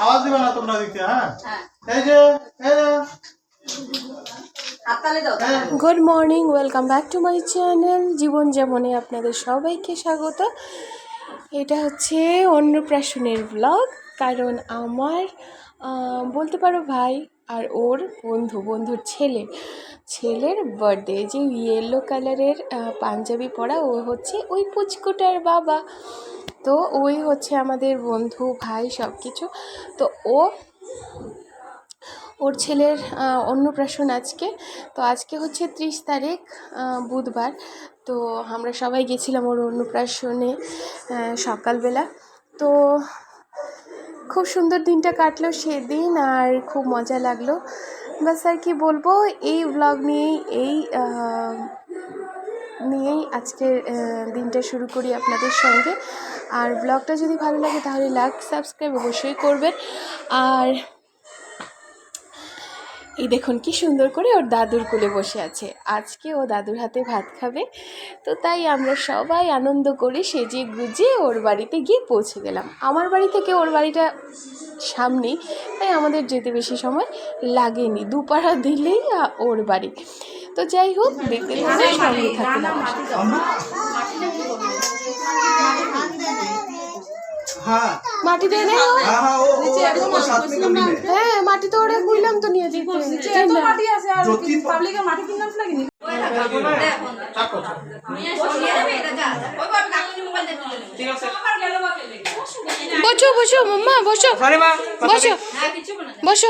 আওয়াজ দিবে না তোমরা দিতে। হ্যাঁ এই যে good morning, welcome back to my channel জীবন যেমনে আপনাদের সবাইকে স্বাগত। এটা হচ্ছে অন্নপ্রাশনের ব্লগ, কারণ আমার বলতে পারো ভাই আর ওর বন্ধুর ছেলের বার্থডে। যে ইয়েলো কালারের পাঞ্জাবি পরা ও হচ্ছে ওই পুচকুটার বাবা, তো ওই হচ্ছে আমাদের বন্ধু ভাই সব কিছু। তো ওর ছেলের অন্নপ্রাশন আজকে। তো আজকে হচ্ছে 30 তারিখ বুধবার। তো আমরা সবাই গেছিলাম ওর অন্নপ্রাশনে সকালবেলা। তো খুব সুন্দর দিনটা কাটলো সেদিন, আর খুব মজা লাগলো। বাস আর কি বলবো, এই ব্লগ নিয়েই আজকের দিনটা শুরু করি আপনাদের সঙ্গে। আর ব্লগটা যদি ভালো লাগে তাহলে লাইক সাবস্ক্রাইব অবশ্যই করবেন। আর এই দেখুন কি সুন্দর করে ওর দাদুর কোলে বসে আছে, আজকে ও দাদুর হাতে ভাত খাবে। তো তাই আমরা সবাই আনন্দ করে সেজে গুজে ওর বাড়িতে গিয়ে পৌঁছে গেলাম। আমার বাড়ি থেকে ওর বাড়িটা সামনেই, তাই আমাদের যেতে বেশি সময় লাগেনি, দুপাড়া দিলেই ওর বাড়ি। তো যাই হোক, দেখতে সঙ্গে থাকলাম। মাটি দিয়ে দেয়। হ্যাঁ মাটি তো ওরা কইলাম তো নিয়ে যেতে। বসো বসো মাম্মা, বসো বসো বসো।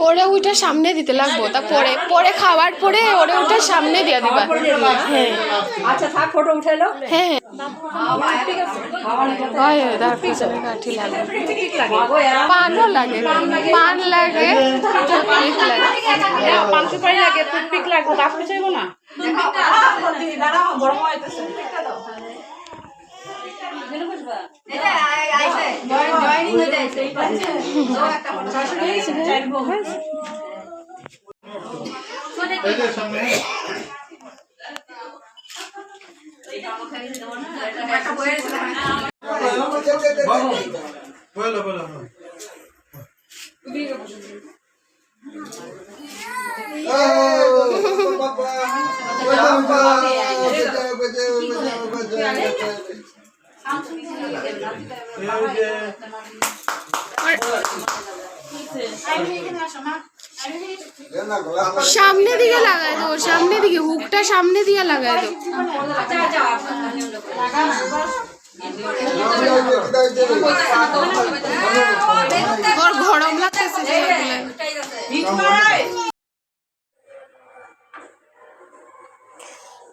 ওরে ওইটা সামনে দিতে লাগবো, তা পরে পরে খাওয়ার পরে ওরে ওটা সামনে দিয়ে দিবা। হ্যাঁ আচ্ছা থাক, ফটো উঠাইলো। হ্যাঁ পানও লাগে, পান লাগে, পান সুপারি লাগে, টুথপিক লাগবে, আপনি চাইবো না। সামনে দিকে লাগাই দো, সামনে দিকে হুকটা সামনে দিয়ে লাগাই দো। গরম লাগতেছে।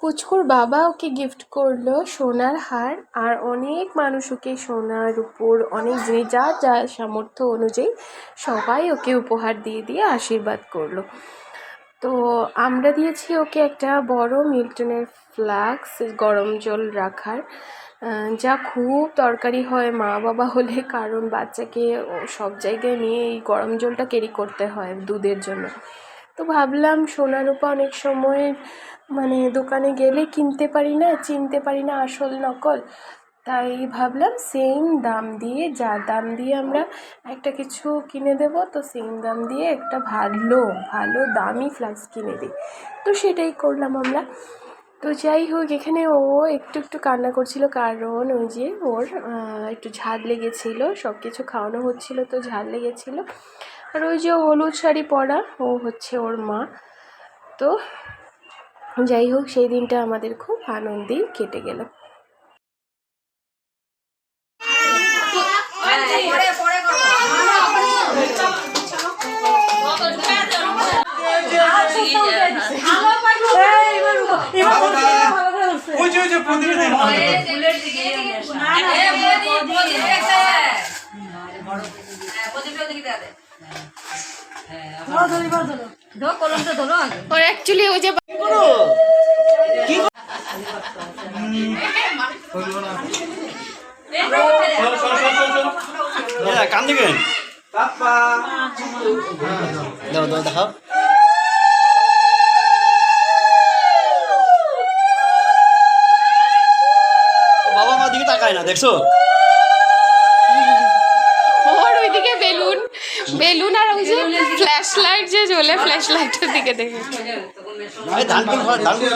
পুচকুর বাবা ওকে গিফট করলো সোনার হার, আর অনেক মানুষ ওকে সোনার উপর অনেক জিনিস যা যা সামর্থ্য অনুযায়ী সবাই ওকে উপহার দিয়ে দিয়ে আশীর্বাদ করলো। তো আমরা দিয়েছি ওকে একটা বড় মিল্টনের ফ্লাক্স, গরম জল রাখার, যা খুব দরকারি হয় মা বাবা হলে, কারণ বাচ্চাকে সব জায়গায় নিয়ে এই গরম জলটা ক্যারি করতে হয় দুধের জন্য। তো ভাবলাম সোনা রূপা অনেক সময় মানে দোকানে গেলে কিনতে পারি না, চিনতে পারি না আসল নকল, তাই ভাবলাম সেম দাম দিয়ে, যা দাম দিয়ে আমরা একটা কিছু কিনে দেব, তো সেম দাম দিয়ে একটা ভালো দামি ফ্লাক্স কিনে দিই। তো সেটাই করলাম আমরা। তো যাই হোক, এখানে ও একটু কান্না করছিল, কারণ ওই যে ওর একটু ঝাঁজ লেগেছিলো, সব কিছু খাওয়ানো হচ্ছিলো তো ঝাঁজ লেগেছিলো। আর ওই যে হলুদ শাড়ি পরা ও হচ্ছে ওর মা। তো যাই হোক, সেই দিনটা আমাদের খুব আনন্দেই কেটে গেল। প্রদীপে দেখে ওর অ্যাকচুয়ালি ওই যে কান দিকে দেখাও বাবা মা দিকে তাকায় না দেখছো ওর ওইদিকে বেলুন বেলুন আর ওই যে ফ্ল্যাশ লাইট যে জ্বলে ফ্ল্যাশ লাইটের দিকে দেখে ধান কোন ধান কোন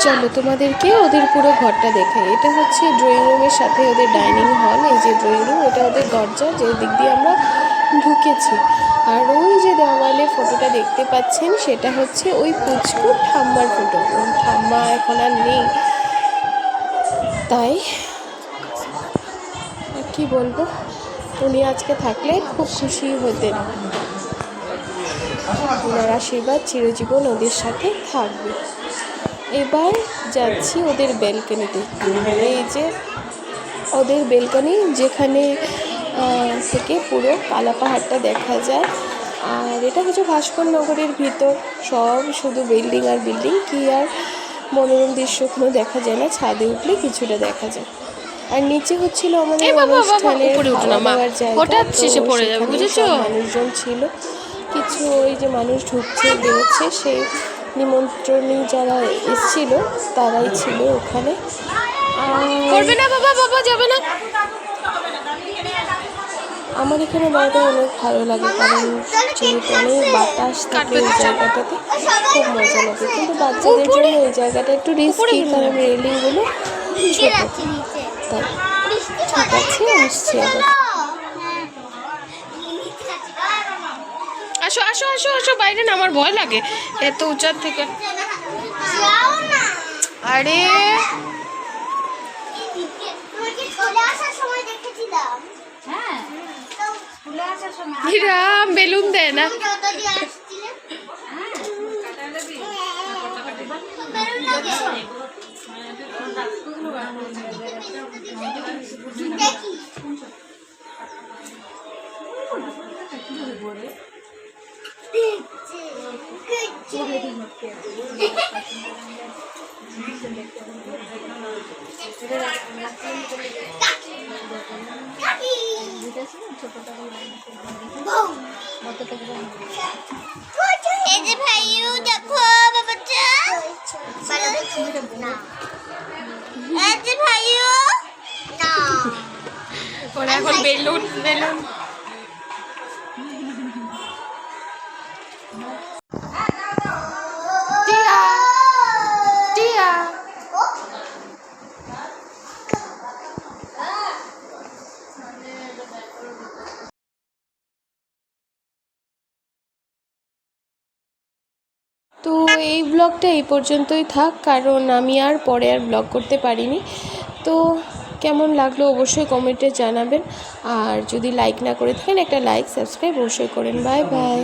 চলো তোমাদেরকে ওদের পুরো ঘরটা দেখাই। এটা হচ্ছে ড্রয়িং রুমের সাথে ওদের ডাইনিং হল। এই যে ড্রয়িং রুম, এটা ওদের দরজা যে দিক দিয়ে আমরা ঢুকেছি। আর ওই যে দেওয়ালে ফটোটা দেখতে পাচ্ছেন সেটা হচ্ছে ওই পুচকু ঠাম্মার ফটো। ঠাম্মা এখন আর নেই, তাই কি বলবো, উনি আজকে থাকলে খুব খুশি হতেন। ওনার আশীর্বাদ চিরজীবন ওদের সাথে থাকবে। এবার যাচ্ছি ওদের ব্যালকনিতে। এই যে ওদের ব্যালকনি, যেখানে থেকে পুরো কালা পাহাড়টা দেখা যায়। আর এটা হচ্ছে ভাস্কর নগরের ভিতর, সব শুধু বিল্ডিং আর বিল্ডিং, কি আর মনোরম দৃশ্য কোনো দেখা যায় না। ছাদে উঠলে কিছুটা দেখা যায়। আর নিচে হচ্ছিল আমাদের অনুষ্ঠানের খাওয়ার জায়গা, মানুষজন ছিল কিছু, ওই যে মানুষ ঢুকছে বেরোচ্ছে, সেই নিমন্ত্রণী যারা এসেছিল তারাই ছিল ওখানে। করবে না বাবা, বাবা যাবে না। আমার এখানে দাঁড়াতে অনেক ভালো লাগে, কারণ যেহেতু অনেক বাতাস থাকে এই জায়গাটাতে, খুব মজা লাগে। কিন্তু বাচ্চাদের জন্য এই জায়গাটা একটু রিস্কি, কারণ রেলিংগুলো ছোট। তাই ঠিক আছে, আসছি আবার। আসো আসো আসো আসো, বাইরে না, আমার ভয় লাগে এত উঁচার থেকে। আরে রাম, বেলুন দেয় না। ওরা এখন বেলুন বেলুন টিয়া টিয়া। তো এই ব্লগটা এই পর্যন্তই থাক, কারণ আমি আর পরে আর ব্লগ করতে পারিনি। তো কেমন লাগলো অবশ্যই কমেন্টে জানাবেন। আর যদি লাইক না করে থাকেন, একটা লাইক সাবস্ক্রাইব অবশ্যই করেন। Bye bye.